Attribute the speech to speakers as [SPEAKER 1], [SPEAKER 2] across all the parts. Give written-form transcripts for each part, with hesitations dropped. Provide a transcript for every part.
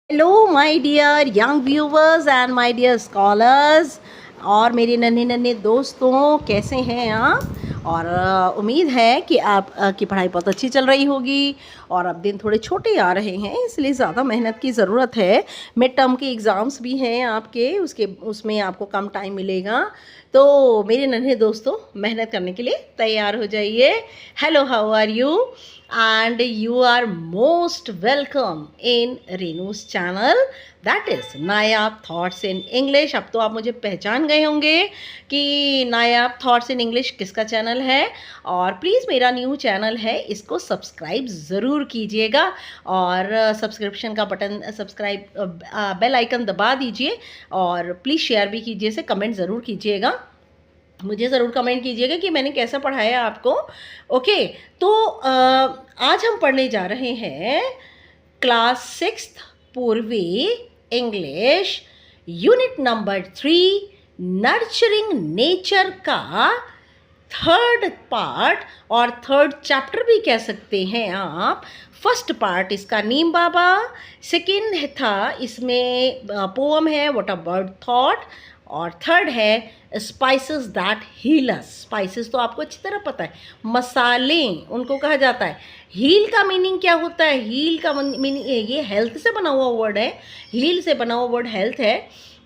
[SPEAKER 1] Hello my dear young viewers and my dear scholars और मेरे नन्हे नन्हे दोस्तों, कैसे हैं आप। और उम्मीद है कि आप की पढ़ाई बहुत अच्छी चल रही होगी। और अब दिन थोड़े छोटे आ रहे हैं, इसलिए ज़्यादा मेहनत की ज़रूरत है। मिड टर्म के एग्ज़ाम्स भी हैं आपके, उसमें आपको कम टाइम मिलेगा। तो मेरे नन्हे दोस्तों, मेहनत करने के लिए तैयार हो जाइए। Hello, how are you? And you are most welcome in Renu's channel, that is Nayab thoughts in English. अब तो आप मुझे पहचान गए होंगे कि नायाब थॉट्स इन इंग्लिश किसका चैनल है। और प्लीज़ मेरा न्यू चैनल है, इसको सब्सक्राइब ज़रूर कीजिएगा और सब्सक्रिप्शन का बटन, सब्सक्राइब बेल आइकन दबा दीजिए। और प्लीज़ शेयर भी कीजिए, से कमेंट ज़रूर कीजिएगा, मुझे ज़रूर कमेंट कीजिएगा कि मैंने कैसा पढ़ाया आपको। ओके, तो आज हम पढ़ने जा रहे हैं क्लास 6 पूर्वी English unit number 3 nurturing nature का थर्ड पार्ट, और थर्ड चैप्टर भी कह सकते हैं आप। फर्स्ट पार्ट इसका नीम बाबा, सेकेंड था इसमें पोअम है व्हाट अ बर्ड थॉट, और थर्ड है spices that heal us. Spices तो आपको अच्छी तरह पता है, मसाले उनको कहा जाता है। हील का मीनिंग क्या होता है? हील का मीनिंग, ये हेल्थ से बना हुआ वर्ड है, हील से बना हुआ वर्ड हेल्थ है।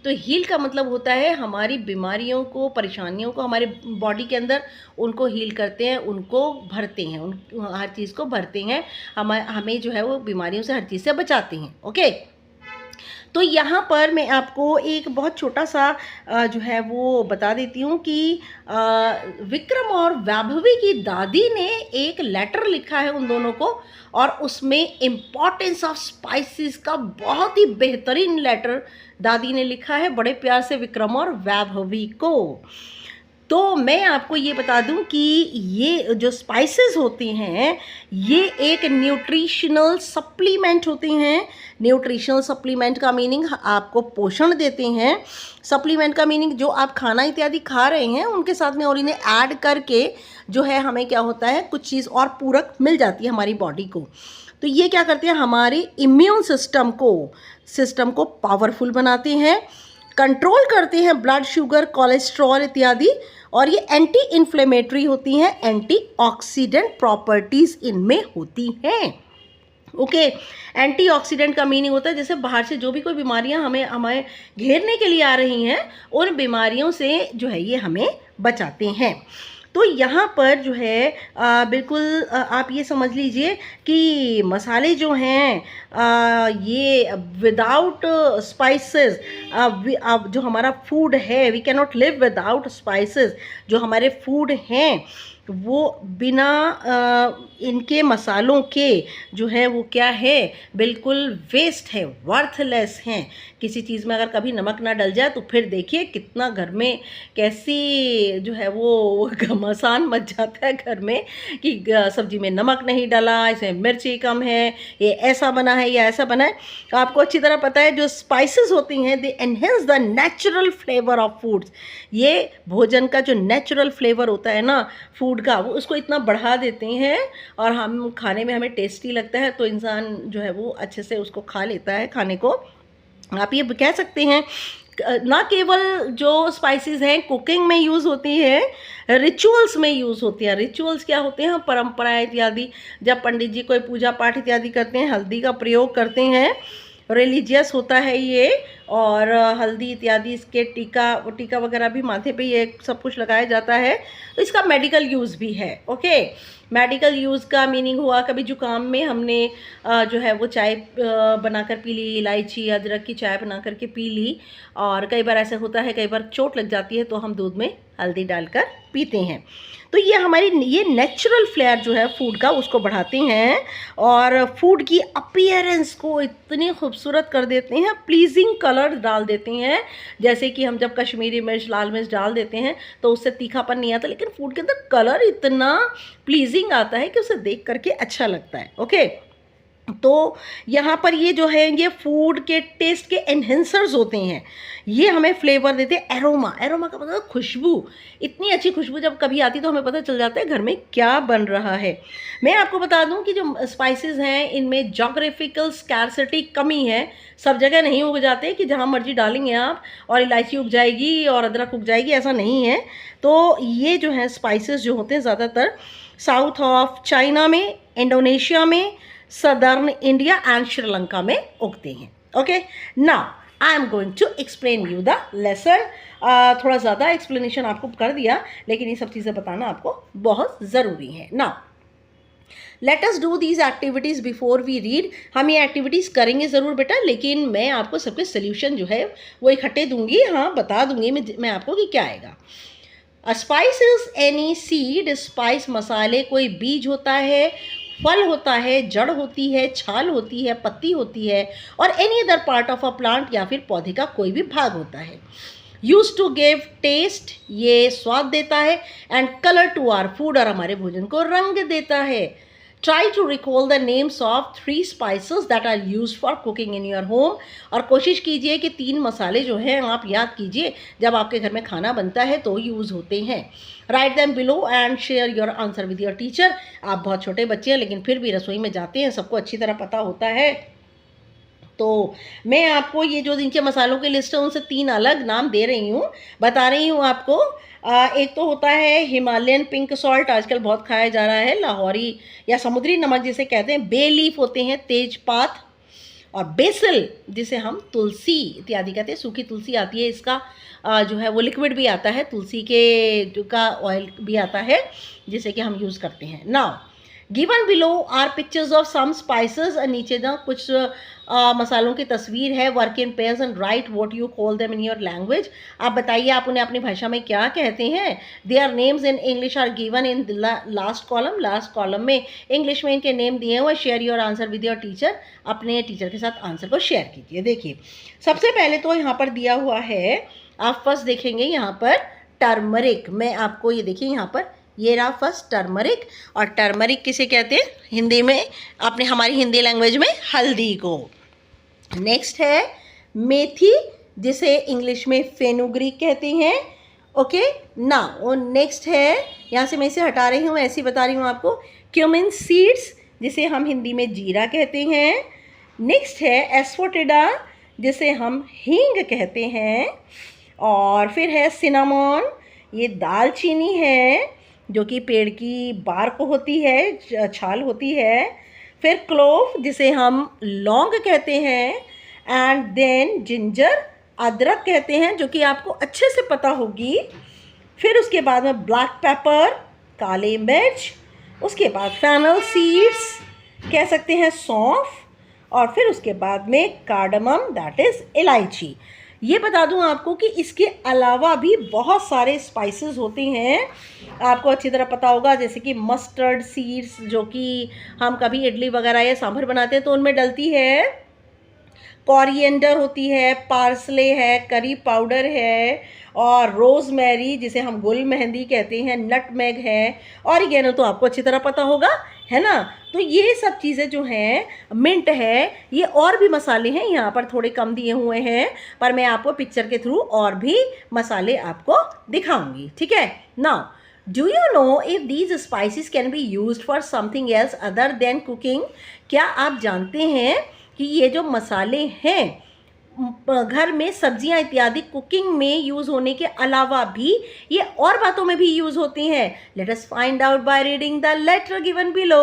[SPEAKER 1] तो हील का मतलब होता है हमारी बीमारियों को, परेशानियों को हमारे बॉडी के अंदर उनको हील करते हैं, उनको भरते हैं, हर चीज़ को भरते हैं, हमें जो है वो बीमारियों से, हर चीज़ से बचाते हैं। ओके, तो यहाँ पर मैं आपको एक बहुत छोटा सा जो है वो बता देती हूँ कि विक्रम और वैभवी की दादी ने एक लेटर लिखा है उन दोनों को, और उसमें इम्पॉर्टेंस ऑफ स्पाइसेस का बहुत ही बेहतरीन लेटर दादी ने लिखा है, बड़े प्यार से विक्रम और वैभवी को। तो मैं आपको ये बता दूं कि ये जो स्पाइसेस होती हैं, ये एक न्यूट्रिशनल सप्लीमेंट होती हैं। न्यूट्रिशनल सप्लीमेंट का मीनिंग आपको पोषण देते हैं। सप्लीमेंट का मीनिंग जो आप खाना इत्यादि खा रहे हैं उनके साथ में और इन्हें ऐड करके जो है हमें क्या होता है, कुछ चीज़ और पूरक मिल जाती है हमारी बॉडी को। तो ये क्या करते हैं, हमारे इम्यून सिस्टम को पावरफुल बनाते हैं, कंट्रोल करते हैं ब्लड शुगर, कोलेस्ट्रॉल इत्यादि। और ये एंटी इन्फ्लेमेटरी होती हैं, एंटीऑक्सीडेंट प्रॉपर्टीज़ इनमें होती हैं। ओके, एंटीऑक्सीडेंट का मीनिंग होता है जैसे बाहर से जो भी कोई बीमारियां हमें घेरने के लिए आ रही हैं, उन बीमारियों से जो है ये हमें बचाते हैं। तो यहाँ पर जो है बिल्कुल आप ये समझ लीजिए कि मसाले जो हैं ये विदाउट स्पाइसेस, जो हमारा फूड है, we can not live without spices. जो हमारे फूड हैं वो बिना इनके मसालों के जो है वो क्या है, बिल्कुल वेस्ट है, वर्थलेस हैं। किसी चीज़ में अगर कभी नमक ना डल जाए तो फिर देखिए कितना घर में कैसी जो है वो घमासान मच जाता है घर में कि सब्जी में नमक नहीं डला, इसमें मिर्ची कम है, ये ऐसा बना है या ऐसा बना है। तो आपको अच्छी तरह पता है जो स्पाइसेस होती हैं they enhance the natural flavour of foods. ये भोजन का जो नेचुरल फ्लेवर होता है ना फूड का, वो उसको इतना बढ़ा देते हैं और हम खाने में हमें टेस्टी लगता है, तो इंसान जो है वो अच्छे से उसको खा लेता है खाने को। आप ये कह सकते हैं ना केवल जो स्पाइसेस हैं कुकिंग में यूज़ होती है, रिचुअल्स में यूज़ होती है। रिचुअल्स क्या होते हैं, परंपराएं इत्यादि। जब पंडित जी कोई पूजा पाठ इत्यादि करते हैं, हल्दी का प्रयोग करते हैं, रिलीजियस होता है ये। और हल्दी इत्यादि, इसके टीका वगैरह भी माथे पे ये सब कुछ लगाया जाता है। तो इसका मेडिकल यूज़ भी है। ओके, मेडिकल यूज़ का मीनिंग हुआ कभी जुकाम में हमने जो है वो चाय बनाकर पी ली, इलायची अदरक की चाय बना करके पी ली। और कई बार ऐसा होता है, कई बार चोट लग जाती है तो हम दूध में हल्दी डालकर पीते हैं। तो ये हमारी ये नेचुरल फ्लेवर जो है फूड का उसको बढ़ाते हैं और फूड की अपीयरेंस को इतनी खूबसूरत कर देते हैं, प्लीजिंग कलर डाल देते हैं। जैसे कि हम जब कश्मीरी मिर्च, लाल मिर्च डाल देते हैं तो उससे तीखापन नहीं आता, लेकिन फूड के अंदर कलर इतना प्लीजिंग आता है कि उसे देख करके अच्छा लगता है। ओके, तो यहाँ पर ये जो है ये फूड के टेस्ट के एनहेंसर्स होते हैं, ये हमें फ्लेवर देते हैं। एरोमा, एरोमा का मतलब खुशबू, इतनी अच्छी खुशबू जब कभी आती तो हमें पता चल जाता है घर में क्या बन रहा है। मैं आपको बता दूं कि जो स्पाइसेस हैं इनमें जोग्राफिकल स्कैरसिटी कमी है, सब जगह नहीं उग जाते कि जहाँ मर्जी डालेंगे आप और इलायची उग जाएगी और अदरक उग जाएगी, ऐसा नहीं है। तो ये जो है स्पाइसेस जो होते हैं ज़्यादातर साउथ ऑफ चाइना में, इंडोनेशिया में, सदर्न इंडिया एंड श्रीलंका में उगते हैं। Okay, now I am going to explain you the lesson. थोड़ा ज़्यादा एक्सप्लेनेशन आपको कर दिया, लेकिन ये सब चीज़ें बताना आपको बहुत ज़रूरी है। Now let us do these activities before we read. हम ये एक्टिविटीज़ करेंगे ज़रूर बेटा, लेकिन मैं आपको सबके सोल्यूशन जो है वो इकट्ठे दूंगी, हाँ बता दूंगी मैं आपको कि क्या आएगा। A spice is any seed, spice मसाले कोई बीज होता है, फल होता है, जड़ होती है, छाल होती है, पत्ती होती है, और any other part of a plant या फिर पौधे का कोई भी भाग होता है। यूज टू गिव टेस्ट, ये स्वाद देता है, and colour to our food, और हमारे भोजन को रंग देता है। Try to recall the names of 3 spices that are use for cooking in your home, और कोशिश कीजिए कि 3 मसाले जो हैं आप याद कीजिए जब आपके घर में खाना बनता है तो यूज़ होते हैं। Right them below and share your answer with your teacher. आप बहुत छोटे बच्चे हैं लेकिन फिर भी रसोई में जाते हैं, सबको अच्छी तरह पता होता है। तो मैं आपको ये जो इनके मसालों की लिस्ट है उनसे 3 अलग नाम दे रही हूँ, बता रही हूँ आपको। एक तो होता है हिमालयन पिंक सॉल्ट, आजकल बहुत खाया जा रहा है, लाहौरी या समुद्री नमक जिसे कहते हैं। बे लीफ होते हैं, तेजपात, और बेसिल जिसे हम तुलसी इत्यादि कहते हैं। सूखी तुलसी आती है, इसका जो है वो लिक्विड भी आता है, तुलसी के जो का ऑयल भी आता है जिसे कि हम यूज़ करते हैं। Now given below are pictures of some spices, नीचे ना कुछ मसालों की तस्वीर है। Work in pairs and write what you call them in your language. आप बताइए आप उन्हें अपनी भाषा में क्या कहते हैं। Their names in English are given in last column. Last column में इंग्लिश में इनके नेम दिए हुए। Share your answer with your teacher, अपने टीचर के साथ आंसर को शेयर कीजिए। देखिए सबसे पहले तो यहाँ पर दिया हुआ है, आप फर्स्ट देखेंगे यहाँ पर टर्मरिक। मैं आपको ये देखिए यहाँ पर ये रहा फर्स्ट टर्मरिक, और टर्मरिक किसे कहते हैं हिंदी में, अपने हमारी हिंदी लैंग्वेज में हल्दी को। नेक्स्ट है मेथी जिसे इंग्लिश में फेनुग्रीक कहते हैं। ओके ना, और नेक्स्ट है, यहाँ से मैं इसे हटा रही हूँ, ऐसे बता रही हूँ आपको, क्यूमिन सीड्स जिसे हम हिंदी में जीरा कहते हैं। नेक्स्ट है एस्फोटिडा जिसे हम हींग कहते हैं। और फिर है सिनामॉन, ये दालचीनी है जो कि पेड़ की बार्क होती है, छाल होती है। फिर क्लोव जिसे हम लौंग कहते हैं। एंड देन जिंजर, अदरक कहते हैं जो कि आपको अच्छे से पता होगी। फिर उसके बाद में ब्लैक पेपर, काले मिर्च, उसके बाद फेनल सीड्स कह सकते हैं, सौंफ, और फिर उसके बाद में कार्डमम दैट इज़ इलायची। ये बता दूं आपको कि इसके अलावा भी बहुत सारे स्पाइसेस होते हैं, आपको अच्छी तरह पता होगा, जैसे कि मस्टर्ड सीड्स जो कि हम कभी इडली वगैरह या सांभर बनाते हैं तो उनमें डलती है। कोरिएंडर होती है, पार्सले है, करी पाउडर है, और रोज़मेरी जिसे हम गुल मेहंदी कहते हैं, नटमेग है, ऑरिगेनो तो आपको अच्छी तरह पता होगा, है ना। तो ये सब चीज़ें जो हैं, मिंट है, ये और भी मसाले हैं, यहाँ पर थोड़े कम दिए हुए हैं पर मैं आपको पिक्चर के थ्रू और भी मसाले आपको दिखाऊंगी, ठीक है। Now do you know if these spices can be used for something else other than cooking. क्या आप जानते हैं कि ये जो मसाले हैं घर में सब्जियां इत्यादि कुकिंग में यूज़ होने के अलावा भी ये और बातों में भी यूज़ होती हैं। Let us find out by reading the letter given below.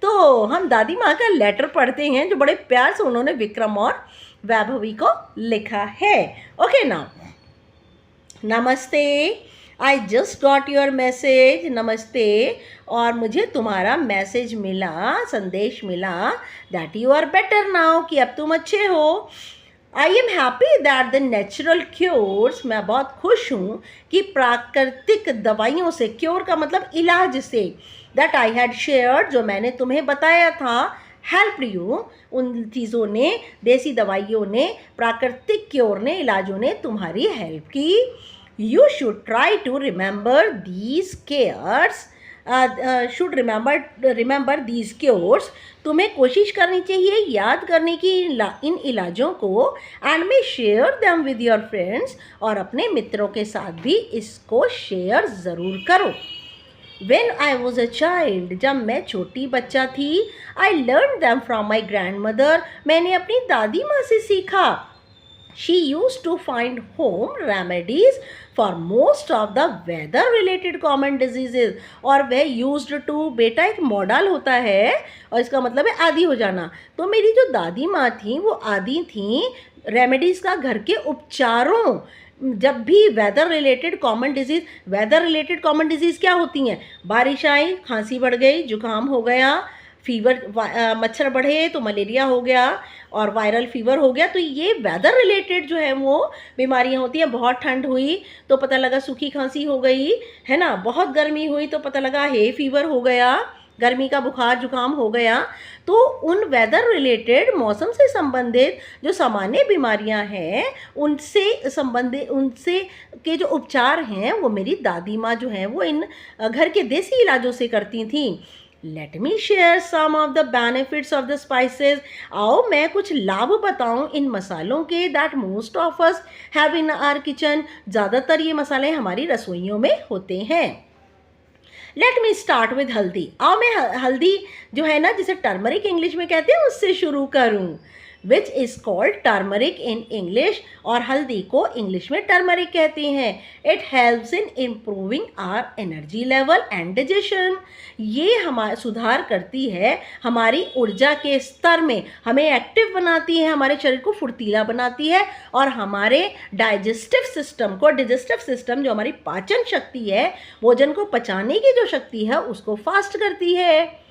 [SPEAKER 1] तो हम दादी माँ का लेटर पढ़ते हैं जो बड़े प्यार से उन्होंने विक्रम और वैभवी को लिखा है। ओके नाउ, नमस्ते, I just got your message. नमस्ते, और मुझे तुम्हारा मैसेज मिला, संदेश मिला, that you are better now, कि अब तुम अच्छे हो। I am happy that the natural cures, मैं बहुत खुश हूँ कि प्राकृतिक दवाइयों से, क्योर का मतलब इलाज से, दैट आई हैड शेयर्ड, जो मैंने तुम्हें बताया था, हेल्प यू, उन चीज़ों ने, देसी दवाइयों ने, प्राकृतिक क्योर ने, इलाजों ने तुम्हारी हेल्प की। You should try to remember these cares, should remember these cures, तुम्हें कोशिश करनी चाहिए याद करने की इन इलाजों को, and may share them with your friends, और अपने मित्रों के साथ भी इसको शेयर ज़रूर करो। When I was a child, जब मैं छोटी बच्चा थी, I learned them from my grandmother, मैंने अपनी दादी माँ से सीखा। She used to find home remedies for most of the weather related common diseases, और वह used to बेटा एक मॉडल होता है और इसका मतलब है आदी हो जाना। तो मेरी जो दादी माँ थी वो आदी थी रेमेडीज़ का, घर के उपचारों। जब भी वेदर रिलेटेड कॉमन डिजीज़ क्या होती हैं, बारिश आई, खांसी बढ़ गई, जुकाम हो गया, फीवर, मच्छर बढ़े तो मलेरिया हो गया और वायरल फीवर हो गया, तो ये वेदर रिलेटेड जो है वो बीमारियां होती हैं। बहुत ठंड हुई तो पता लगा सूखी खांसी हो गई, है ना, बहुत गर्मी हुई तो पता लगा हे फीवर हो गया, गर्मी का बुखार जुकाम हो गया। तो उन वेदर रिलेटेड, मौसम से संबंधित जो सामान्य बीमारियां हैं उनसे संबंधित, उनसे के जो उपचार हैं वो मेरी दादी माँ जो हैं वो इन घर के देसी इलाजों से करती थी। Let me share some of the benefits of the spices, आओ मैं कुछ लाभ बताऊं इन मसालों के, that most of us have in our kitchen, ज़्यादातर ये मसाले हमारी रसोइयों में होते हैं। लेट मी स्टार्ट विद हल्दी, आओ मैं हल्दी जो है ना, जिसे टर्मरिक इंग्लिश में कहते हैं, उससे शुरू करूं, which is called turmeric in English, और हल्दी को इंग्लिश में टर्मरिक कहते हैं। It helps in improving our energy level and digestion, ये हमारा सुधार करती है हमारी ऊर्जा के स्तर में, हमें एक्टिव बनाती है, हमारे शरीर को फुर्तीला बनाती है, और हमारे डाइजेस्टिव सिस्टम जो हमारी पाचन शक्ति है, भोजन को पचाने की जो शक्ति है, उसको फास्ट करती है।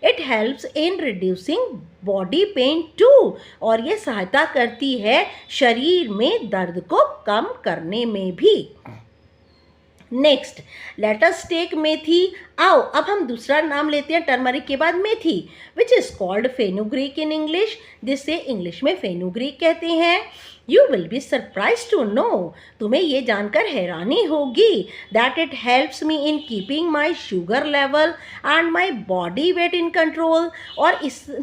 [SPEAKER 1] It helps in reducing body pain too, और ये सहायता करती है शरीर में दर्द को कम करने में भी। नेक्स्ट लेट अस टेक मेथी, आओ अब हम दूसरा नाम लेते हैं टर्मरिक के बाद, methi, which is called fenugreek in English, जिसे इंग्लिश में फेनुग्रीक कहते हैं। You will be surprise to know, तुम्हें ये जानकर हैरानी होगी, that it helps me in keeping my sugar level and my body weight in control, और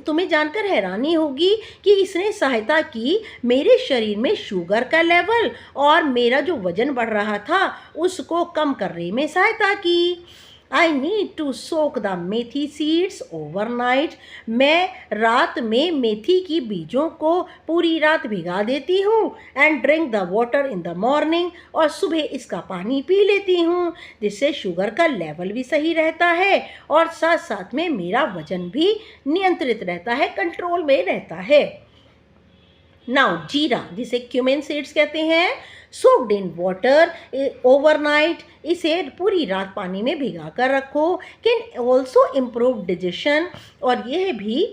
[SPEAKER 1] तुम्हें जानकर हैरानी होगी कि इसने सहायता की मेरे शरीर में शुगर का लेवल और मेरा जो वजन बढ़ रहा था उसको कम करने में सहायता की। I need to soak the methi seeds overnight, मैं रात में मेथी की बीजों को पूरी रात भिगा देती हूँ, and drink the water in the morning, और सुबह इसका पानी पी लेती हूँ, जिससे शुगर का लेवल भी सही रहता है और साथ साथ में मेरा वजन भी नियंत्रित रहता है, कंट्रोल में रहता है। नाउ जीरा, जिसे क्यूमिन सीड्स कहते हैं, सोक्ड इन वाटर ओवरनाइट, इसे पूरी रात पानी में भिगा कर रखो, कैन ऑल्सो इम्प्रूव डाइजेशन, और यह भी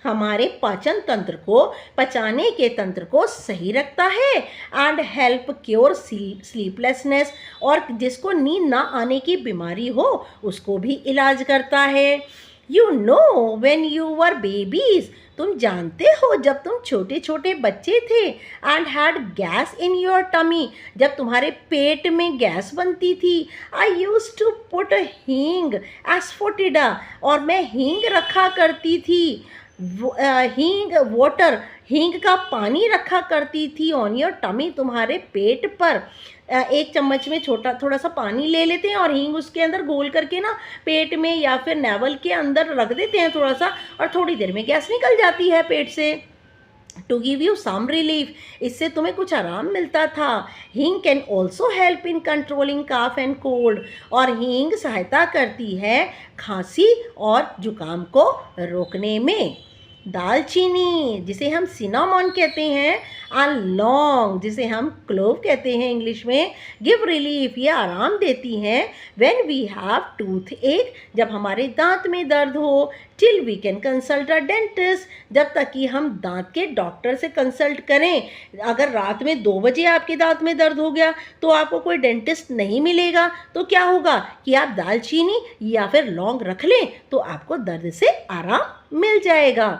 [SPEAKER 1] हमारे पाचन तंत्र को, पचाने के तंत्र को सही रखता है, एंड हेल्प क्योर स्लीपलेसनेस, और जिसको नींद ना आने की बीमारी हो उसको भी इलाज करता है। You know when you were babies, तुम जानते हो जब तुम छोटे छोटे बच्चे थे, and had gas in your tummy, जब तुम्हारे पेट में गैस बनती थी, आई यूज टू पुट हींग एस्फोटिडा, और मैं हींग रखा करती थी, हींग वाटर, हींग का पानी रखा करती थी ऑन योर टमी, तुम्हारे पेट पर। एक चम्मच में थोड़ा सा पानी ले लेते हैं और हींग उसके अंदर घोल करके ना पेट में या फिर नेवल के अंदर रख देते हैं थोड़ा सा, और थोड़ी देर में गैस निकल जाती है पेट से। To give you some relief, इससे तुम्हें कुछ आराम मिलता था। Hing can also help in controlling cough and cold, और हींग सहायता करती है खांसी और जुकाम को रोकने में। दालचीनी, जिसे हम सिनामॉन कहते हैं, एंड लौंग, जिसे हम क्लोव कहते हैं इंग्लिश में, गिव रिलीफ, ये आराम देती हैं। व्हेन वी हैव टूथ एक, जब हमारे दांत में दर्द हो, till we can consult a dentist, जब तक कि हम दांत के डॉक्टर से कंसल्ट करें। अगर रात में 2 बजे आपके दांत में दर्द हो गया तो आपको कोई डेंटिस्ट नहीं मिलेगा, तो क्या होगा कि आप दालचीनी या फिर लौंग रख लें तो आपको दर्द से आराम मिल जाएगा।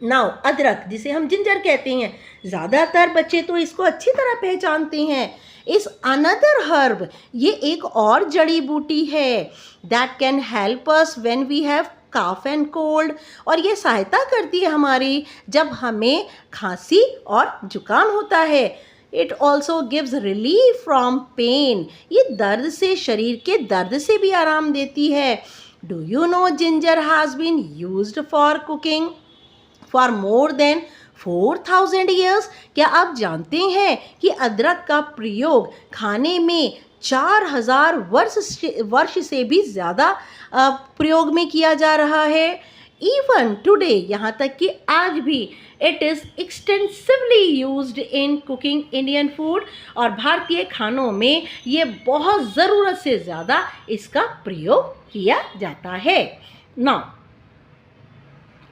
[SPEAKER 1] नाउ अदरक जिसे हम जिंजर कहते हैं, ज़्यादातर बच्चे तो इसको अच्छी तरह पहचानते हैं। इस अनदर हर्ब, ये एक और जड़ी बूटी है that can help us when we have cough and cold, और ये सहायता करती है हमारी जब हमें खांसी और जुकाम होता है। It also gives relief from pain, ये दर्द से, शरीर के दर्द से भी आराम देती है। Do you know ginger has been used for cooking for more than 4000 years. क्या आप जानते हैं कि अदरक का प्रयोग खाने में 4000 वर्ष से भी ज़्यादा प्रयोग में किया जा रहा है। इवन टुडे, यहाँ तक कि आज भी it is extensively used in cooking Indian food, और भारतीय खानों में ये बहुत ज़रूरत से ज़्यादा इसका प्रयोग किया जाता है। नाउ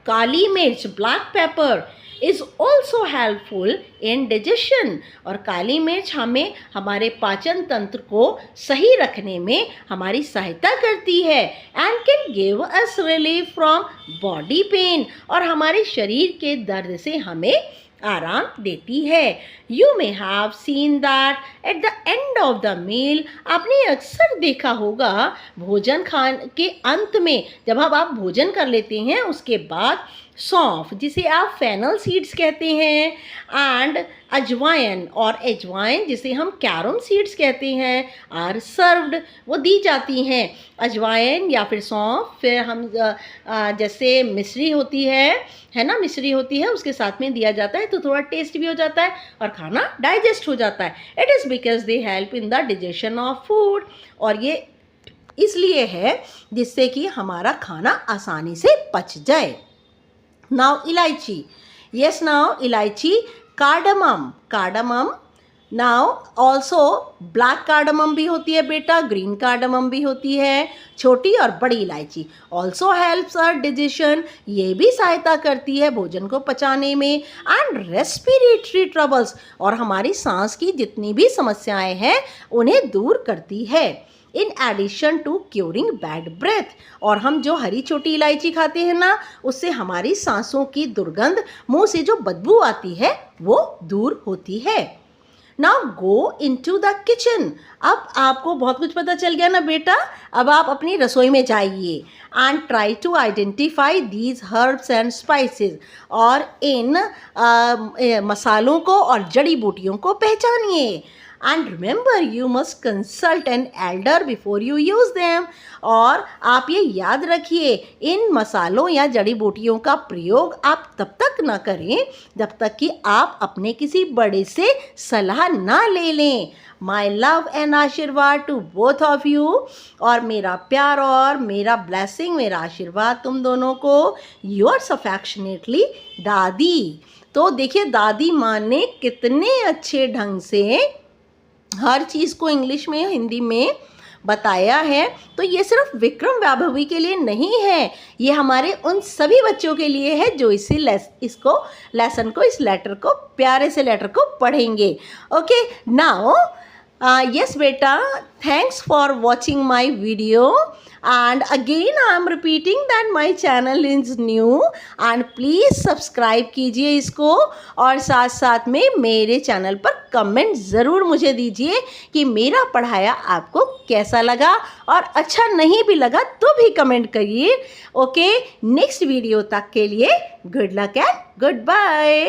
[SPEAKER 1] काली मिर्च, black pepper is also helpful in digestion, और काली मिर्च हमें हमारे पाचन तंत्र को सही रखने में हमारी सहायता करती है and can give us relief from body pain, और हमारे शरीर के दर्द से हमें आराम देती है। You may have seen that at the end of the meal, आपने अक्सर देखा होगा भोजन खान के अंत में, जब आप भोजन कर लेते हैं उसके बाद सौंफ, जिसे आप फेनल सीड्स कहते हैं, एंड अजवाइन और एजवाइन जिसे हम कैरम सीड्स कहते हैं, आर सर्व्ड, वो दी जाती हैं। अजवाइन या फिर सौंफ, फिर हम जैसे मिश्री होती है ना, मिश्री होती है, उसके साथ में दिया जाता है तो थोड़ा टेस्ट भी हो जाता है और खाना डाइजेस्ट हो जाता है। It is because they help in the digestion of food, और ये इसलिए है जिससे कि हमारा खाना आसानी से पच जाए। नाउ इलायची, यस नाउ इलायची, cardamom, now also black cardamom भी होती है बेटा, ग्रीन कार्डमम भी होती है, छोटी और बड़ी इलायची। ऑल्सो हेल्प्स आवर डाइजेशन, ये भी सहायता करती है भोजन को पचाने में, एंड रेस्पिरेटरी ट्रबल्स, और हमारी सांस की जितनी भी समस्याएं हैं उन्हें दूर करती है। In addition to curing bad breath, और हम जो हरी छोटी इलायची खाते हैं ना, उससे हमारी सांसों की दुर्गंध, मुंह से जो बदबू आती है वो दूर होती है। Now go into the kitchen, अब आपको बहुत कुछ पता चल गया ना बेटा, अब आप अपनी रसोई में जाइए and try to identify these herbs and spices, और इन मसालों को और जड़ी बूटियों को पहचानिए। And remember you must consult an elder before you use them, और आप ये याद रखिए इन मसालों या जड़ी बूटियों का प्रयोग आप तब तक ना करें जब तक कि आप अपने किसी बड़े से सलाह ना ले लें। माई लव एंड आशीर्वाद टू बोथ ऑफ यू, और मेरा प्यार और मेरा ब्लेसिंग, मेरा आशीर्वाद तुम दोनों को। योर्स अफेक्शनेटली दादी। तो देखिए दादी माँ ने कितने अच्छे ढंग से हर चीज़ को इंग्लिश में, हिंदी में बताया है। तो ये सिर्फ विक्रम वैभवी के लिए नहीं है, ये हमारे उन सभी बच्चों के लिए है जो इस लेसन को, इस लेटर को, प्यारे से लेटर को पढ़ेंगे। Okay now yes beta, thanks for watching my video, and again I am repeating that my channel is new and please subscribe कीजिए इसको, और साथ साथ में मेरे चैनल पर कमेंट ज़रूर मुझे दीजिए कि मेरा पढ़ाया आपको कैसा लगा, और अच्छा नहीं भी लगा तो भी कमेंट करिए। ओके, नेक्स्ट वीडियो तक के लिए good luck and good bye.